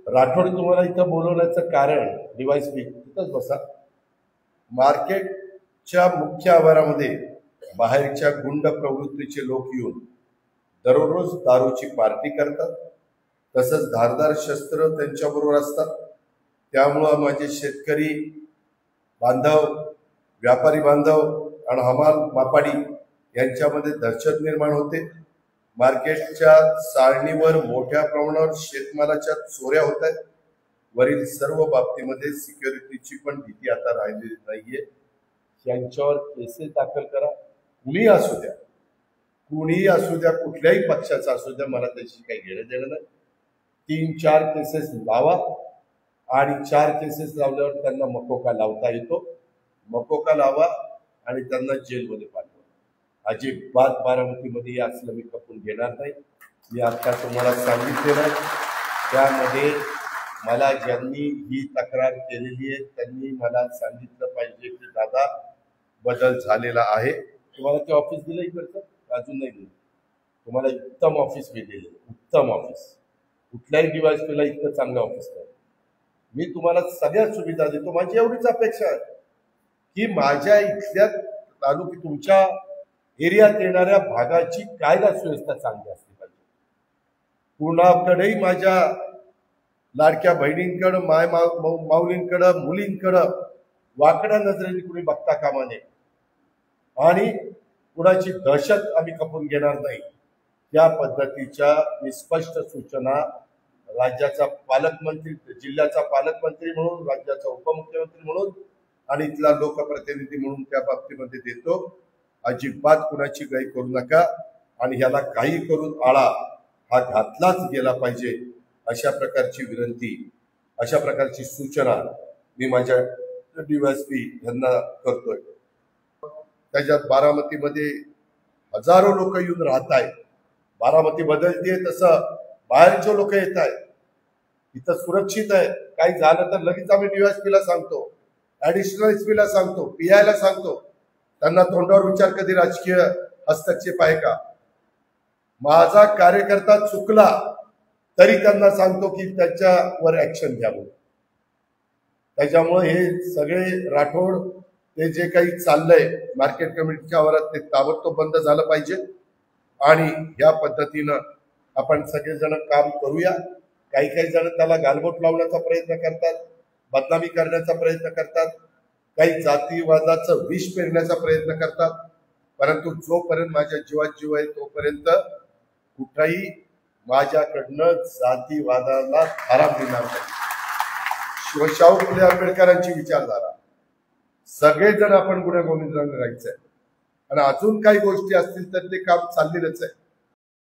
राठोड तुम्हाला इथं बोलवण्याचं कारण डिवाइस वीक तिथंच बसा. मार्केटच्या मुख्य आवारामध्ये बाहेरच्या गुंड प्रवृत्तीचे लोक येऊन दररोज दारूची पार्टी करतात. तसंच धारदार शस्त्र त्यांच्याबरोबर असतात. त्यामुळं माझे शेतकरी बांधव, व्यापारी बांधव आणि हमाल मापाडी यांच्यामध्ये दहशत निर्माण होते. मार्केटच्या चाळणीवर मोठ्या प्रमाणावर शेतमालाच्या चोऱ्या होत आहेत. वरील सर्व बाबतीमध्ये सिक्युरिटीची पण भीती आता राहिलेली नाहीये. यांच्यावर केसेस दाखल करा. कुणीही असू द्या, कुणीही असू द्या, कुठल्याही पक्षाचा असू द्या, मला त्याची काही घेणं देणं नाही. 3-4 केसेस लावा आणि 4 केसेस लावल्यावर त्यांना मकोका लावता येतो. मकोका लावा आणि त्यांना जेलमध्ये पाठवा. अजिबात बारामतीमध्ये हे असलं मी खपून घेणार नाही. मी आता तुम्हाला सांगितलेलं आहे. त्यामध्ये मला ज्यांनी ही तक्रार केलेली आहे त्यांनी मला सांगितलं पाहिजे की दादा बदल झालेला आहे. तुम्हाला ते ऑफिस दिलं इकडचं? अजून नाही दिलं. तुम्हाला उत्तम ऑफिस मी दिले, उत्तम ऑफिस. कुठल्याही डिवाइसला इतकं चांगलं ऑफिस नाही. मी तुम्हाला सगळ्या सुविधा देतो. माझी एवढीच अपेक्षा आहे की माझ्या इथल्या तालुक्यात तुमच्या एरियात येणाऱ्या भागाची कायदा सुव्यवस्था चांगली असली पाहिजे. कुणाकडेही माझ्या लाडक्या बहिणींकडं, माऊलींकडं, मुलींकडं वाकड्या नजरेने कुणी बघता कामा नये आणि कुणाची दहशत आम्ही खपून घेणार नाही. या पद्धतीच्या स्पष्ट सूचना राज्याचा पालकमंत्री, जिल्ह्याचा पालकमंत्री म्हणून, राज्याचा उपमुख्यमंत्री म्हणून आणि इथला लोकप्रतिनिधी म्हणून त्या बाबतीमध्ये देतो. अजिबात कुणाची गय करू नका आणि ह्याला काही करून आळा हा घातलाच गेला पाहिजे. अशा प्रकारची विनंती, अशा प्रकारची सूचना मी माझ्या DYSP यांना करतोय. त्याच्यात बारामतीमध्ये हजारो लोक येऊन राहत आहेत. बारामती बदलतीये तसं बाहेरचे लोक येत आहेत. इथं सुरक्षित आहे. काही झालं तर लगेच आम्ही DYSP ला सांगतो, ऍडिशनल SP ला सांगतो, PI ला सांगतो. त्यांना तोंडावर विचार कधी राजकीय हस्तक्षेप आहे का? माझा कार्यकर्ता चुकला तरी त्यांना सांगतो की त्याच्यावर ऍक्शन घ्यावं. त्याच्यामुळे हे सगळे राठोड ते जे काही चाललंय मार्केट कमिटीच्या आवारात ते ताबडतोब बंद झालं पाहिजे आणि या पद्धतीनं आपण सगळेजण काम करूया. काही काही जण त्याला गालबोट लावण्याचा प्रयत्न करतात, बदनामी करण्याचा प्रयत्न करतात, काही जातीवादाचं विष पेरण्याचा प्रयत्न करतात. परंतु जोपर्यंत माझ्या जीवात जीव आहे तोपर्यंत कुठलाही माझ्याकडनं जातीवादाला आराम देणार नाही. शिवशाहू फुले आंबेडकरांची विचारधारा, सगळेजण आपण गुण्यागोविंदाने राहायचंय आणि अजून काही गोष्टी असतील तर ते काम चाललेलंच आहे.